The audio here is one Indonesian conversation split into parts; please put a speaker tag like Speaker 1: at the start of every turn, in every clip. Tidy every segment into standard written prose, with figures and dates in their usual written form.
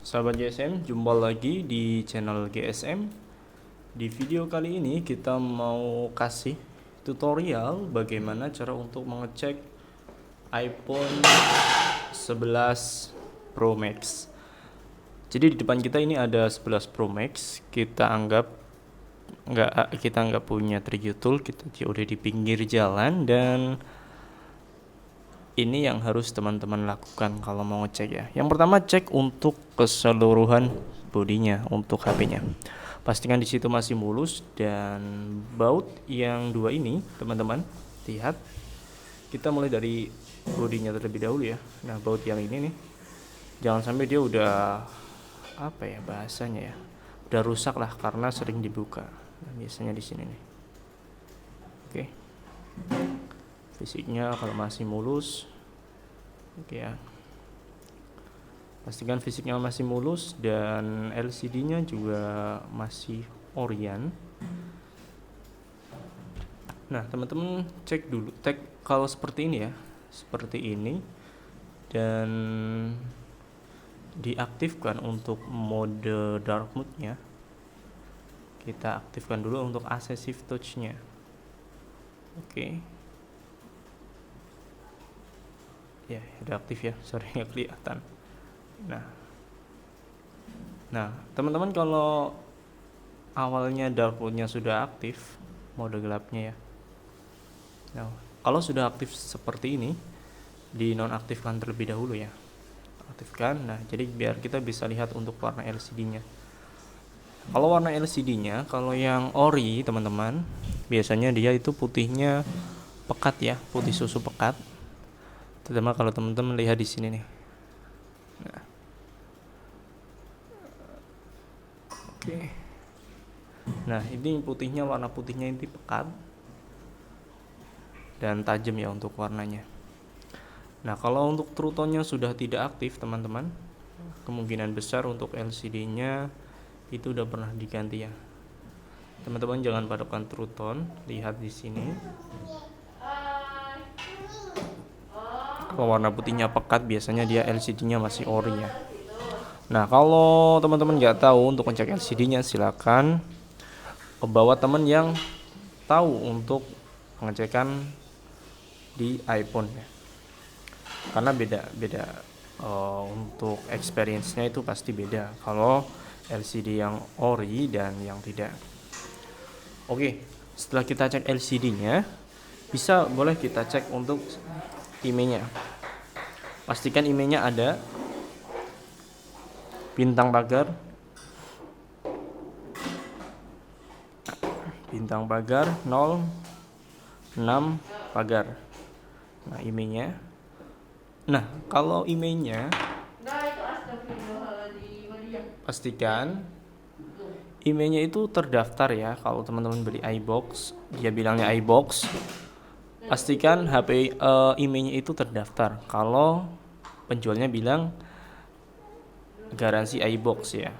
Speaker 1: Sahabat GSM, jumpa lagi di channel GSM. Di video kali ini kita mau kasih tutorial bagaimana cara untuk mengecek iPhone 11 Pro Max. Jadi di depan kita ini ada 11 Pro Max. Kita anggap punya trigger tool, kita udah di pinggir jalan, dan ini yang harus teman-teman lakukan kalau mau ngecek ya. Yang pertama, cek untuk keseluruhan bodinya untuk HP-nya. Pastikan di situ masih mulus, dan baut yang dua ini teman-teman lihat. Kita mulai dari bodinya terlebih dahulu ya. Nah, baut yang ini nih, jangan sampai dia udah bahasanya ya, udah rusak lah karena sering dibuka. Nah, biasanya di sini nih. Oke. Fisiknya kalau masih mulus, oke ya, pastikan fisiknya masih mulus dan LCD-nya juga masih Orient. Nah, teman-teman cek dulu, kalau seperti ini ya, seperti ini, dan diaktifkan untuk mode dark mode-nya. Kita aktifkan dulu untuk Assistive Touch-nya. Oke. Ya, udah aktif ya, sorry nggak kelihatan. Nah, teman-teman kalau awalnya dark mode-nya sudah aktif, mode gelapnya ya. Nah, kalau sudah aktif seperti ini, dinonaktifkan terlebih dahulu ya. Aktifkan. Nah, jadi biar kita bisa lihat untuk warna LCD-nya. Kalau warna LCD-nya, kalau yang ori teman-teman, biasanya dia itu putihnya pekat ya, putih susu pekat. Terutama kalau teman-teman lihat di sini nih. Nah. Oke. Nah, ini putihnya, warna putihnya ini pekat dan tajam ya untuk warnanya. Nah, kalau untuk True Tone-nya sudah tidak aktif teman-teman, kemungkinan besar untuk LCD-nya itu udah pernah diganti ya. Teman-teman jangan padukan True Tone, lihat di sini. Kalau warna putihnya pekat, biasanya dia LCD-nya masih ori ya. Nah, kalau teman-teman nggak tahu untuk ngecek LCD-nya, silakan bawa teman yang tahu untuk pengecekan di iPhone ya. Karena beda untuk experience-nya itu pasti beda kalau LCD yang ori dan yang tidak. Oke, setelah kita cek LCD-nya, boleh kita cek untuk IMEI-nya. Pastikan IMEI-nya ada bintang pagar 06 pagar. Nah, IMEI-nya. Nah, kalau IMEI-nya, pastikan IMEI-nya itu terdaftar ya. Kalau teman-teman beli iBox, dia bilangnya iBox, pastikan IMEI-nya itu terdaftar. Kalau penjualnya bilang garansi iBox ya.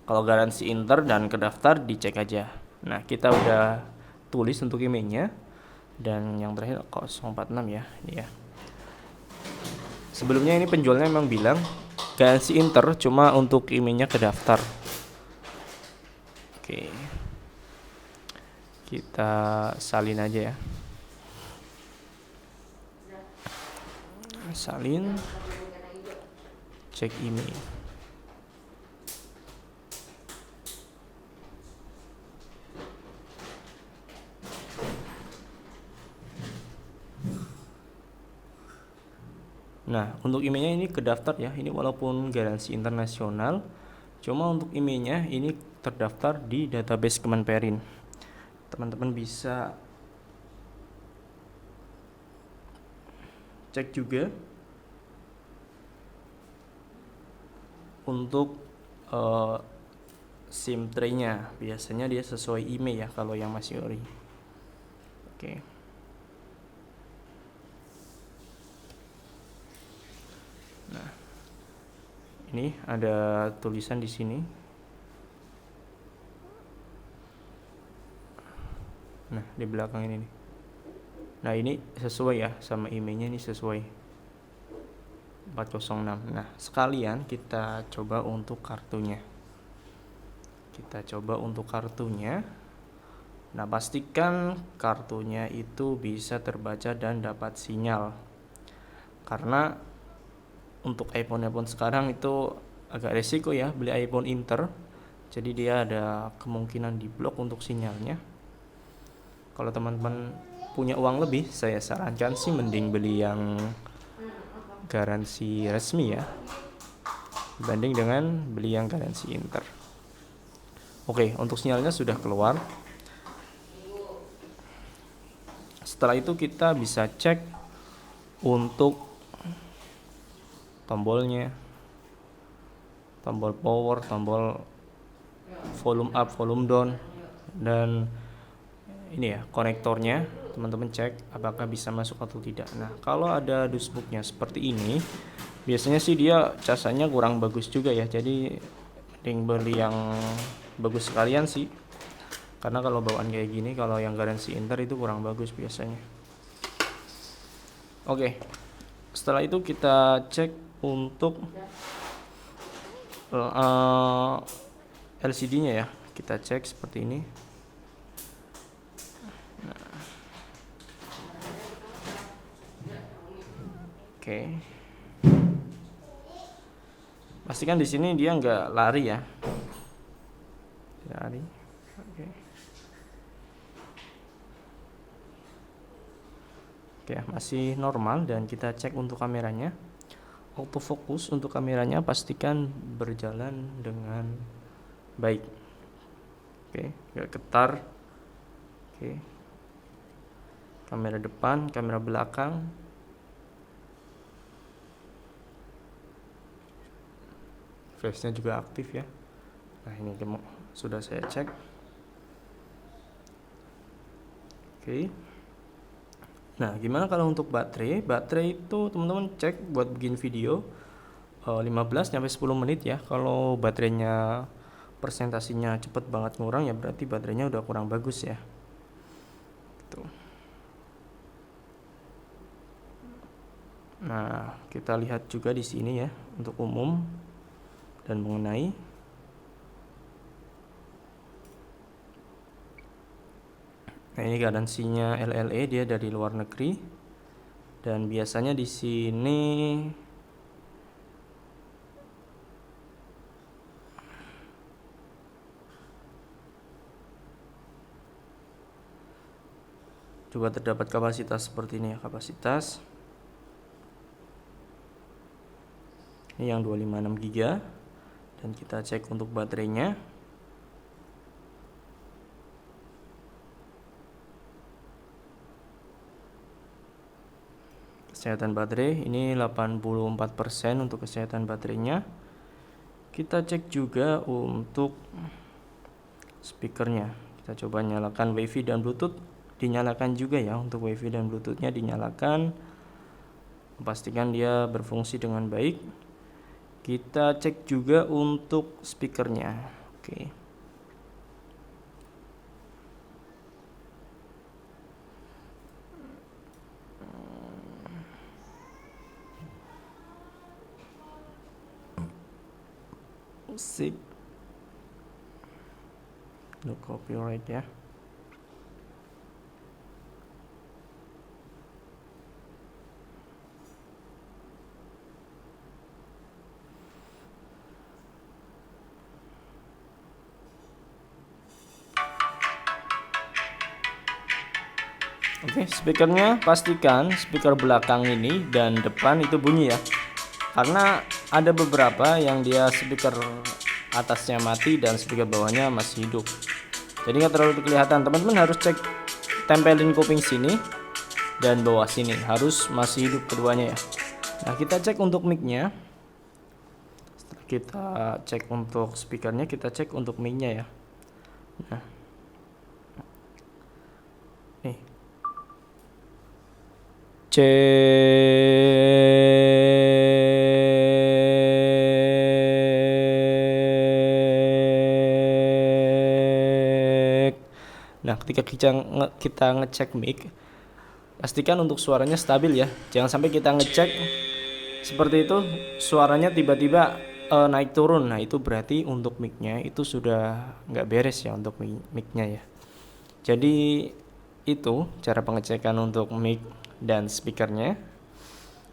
Speaker 1: Kalau garansi Inter dan kedaftar, dicek aja. Nah, kita udah tulis untuk IMEI-nya, dan yang terakhir 046 ya, ini ya. Sebelumnya ini penjualnya memang bilang garansi Inter, cuma untuk IMEI-nya kedaftar. Oke, kita salin aja ya. Salin, cek IMEI. Nah, untuk IMEI-nya ini kedaftar ya. Ini walaupun garansi internasional, cuma untuk IMEI-nya ini terdaftar di database Kemenperin. Teman-teman bisa cek juga untuk SIM tray-nya. Biasanya dia sesuai IMEI ya kalau yang masih ori. Oke. Nah, ini ada tulisan di sini. Nah, di belakang ini nih. Nah, ini sesuai ya sama IMEI-nya, ini sesuai. 406. Nah, sekalian kita coba untuk kartunya. Nah, pastikan kartunya itu bisa terbaca dan dapat sinyal. Karena untuk iPhone sekarang itu agak resiko ya beli iPhone Inter. Jadi dia ada kemungkinan diblok untuk sinyalnya. Kalau teman-teman punya uang lebih, saya sarankan sih mending beli yang garansi resmi ya, dibanding dengan beli yang garansi Inter. Oke, untuk sinyalnya sudah keluar. Setelah itu kita bisa cek untuk tombolnya, tombol power, tombol volume up, volume down, dan ini ya konektornya. Teman-teman cek apakah bisa masuk atau tidak. Nah, kalau ada dusbooknya seperti ini, biasanya sih dia casanya kurang bagus juga ya. Jadi mending beli yang bagus sekalian sih. Karena kalau bawaan kayak gini, kalau yang garansi Inter itu kurang bagus biasanya. Oke, setelah itu kita cek untuk LCD-nya ya. Kita cek seperti ini. Oke. Pastikan di sini dia nggak lari ya. Lari. Oke. Oke, masih normal, dan kita cek untuk kameranya. Autofocus untuk kameranya pastikan berjalan dengan baik. Oke, nggak getar. Oke. Kamera depan, kamera belakang. Flashnya juga aktif ya. Nah, ini sudah saya cek. Oke. Nah, gimana kalau untuk baterai? Baterai itu teman-teman cek buat bikin video 15 sampai 10 menit ya. Kalau baterainya persentasinya cepet banget ngurang ya berarti baterainya udah kurang bagus ya. Gitu. Nah, kita lihat juga di sini ya untuk umum dan mengenai. Nah, ini garansinya LLE, dia dari luar negeri. Dan biasanya di sini juga terdapat kapasitas seperti ini ya, kapasitas. Ini yang 256 GB. Dan kita cek untuk baterainya. Kesehatan baterai ini 84% untuk kesehatan baterainya. Kita cek juga untuk speakernya. Kita coba nyalakan WiFi dan Bluetooth, dinyalakan juga ya. Untuk WiFi dan Bluetoothnya dinyalakan, pastikan dia berfungsi dengan baik. Kita cek juga untuk speakernya. Oke. Musik, no copyright ya. Oke, speakernya pastikan speaker belakang ini dan depan itu bunyi ya. Karena ada beberapa yang dia speaker atasnya mati dan speaker bawahnya masih hidup. Jadi nggak terlalu kelihatan. Teman-teman harus cek, tempelin kuping sini dan bawah sini harus masih hidup keduanya ya. Nah, kita cek untuk mic-nya. Setelah kita cek untuk speakernya, kita cek untuk mic-nya ya. Nah, nih. Cek. Nah, ketika kita ngecek mic, pastikan untuk suaranya stabil ya. Jangan sampai kita ngecek Seperti itu, suaranya tiba-tiba naik turun. Nah itu berarti untuk mic-nya itu sudah nggak beres ya untuk mic-nya ya. Jadi itu cara pengecekan untuk mic dan speakernya.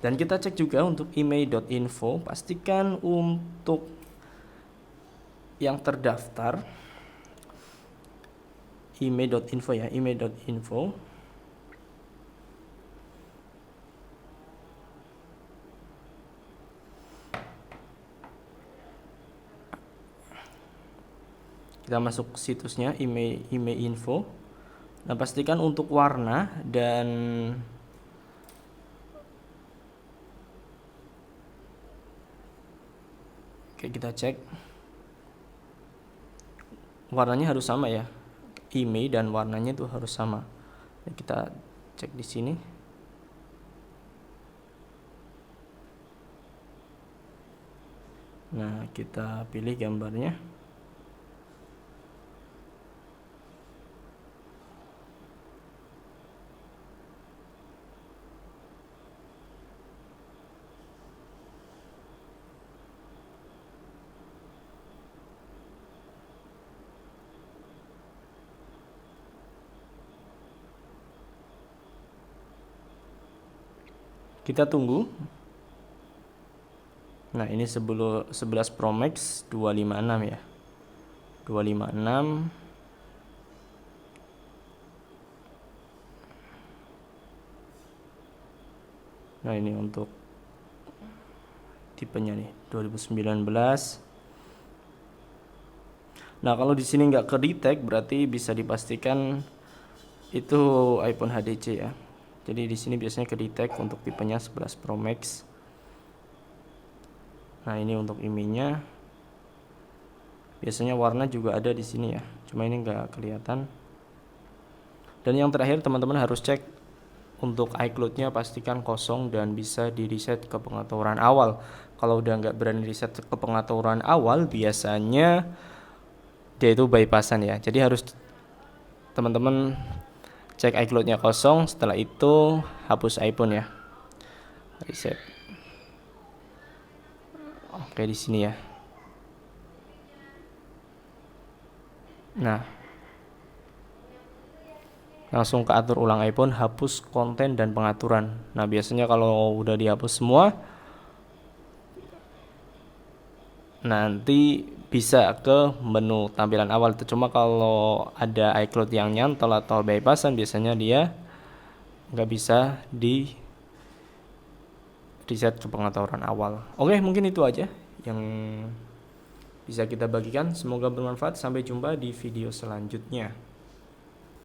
Speaker 1: Dan kita cek juga untuk email.info, pastikan untuk yang terdaftar email.info ya, email.info. Kita masuk situsnya email info. Nah, pastikan untuk warna dan oke, kita cek warnanya harus sama ya. Email dan warnanya itu harus sama. Nah, kita cek di sini. Nah, kita pilih gambarnya. Kita tunggu. Nah, ini 11 Pro Max 256 ya. 256. Nah, ini untuk tipenya nih 2019. Nah, kalau di sini nggak ke detect berarti bisa dipastikan itu iPhone HDC ya. Jadi di sini biasanya ke detect untuk tipenya 11 Pro Max. Nah, ini untuk IMEI-nya. Biasanya warna juga ada di sini ya. Cuma ini nggak kelihatan. Dan yang terakhir teman-teman harus cek untuk iCloud-nya, pastikan kosong dan bisa di reset ke pengaturan awal. Kalau udah nggak berani reset ke pengaturan awal, biasanya dia itu bypassan ya. Jadi harus teman-teman cek iCloud-nya kosong, setelah itu hapus iPhone ya. Reset. Oke, di sini ya. Nah, langsung ke atur ulang iPhone, hapus konten dan pengaturan. Nah, biasanya kalau udah dihapus semua, nanti bisa ke menu tampilan awal. Itu cuma kalau ada iCloud yang nyantol atau bypassan, biasanya dia nggak bisa di reset ke pengaturan awal. Oke, mungkin itu aja yang bisa kita bagikan. Semoga bermanfaat. Sampai jumpa di video selanjutnya.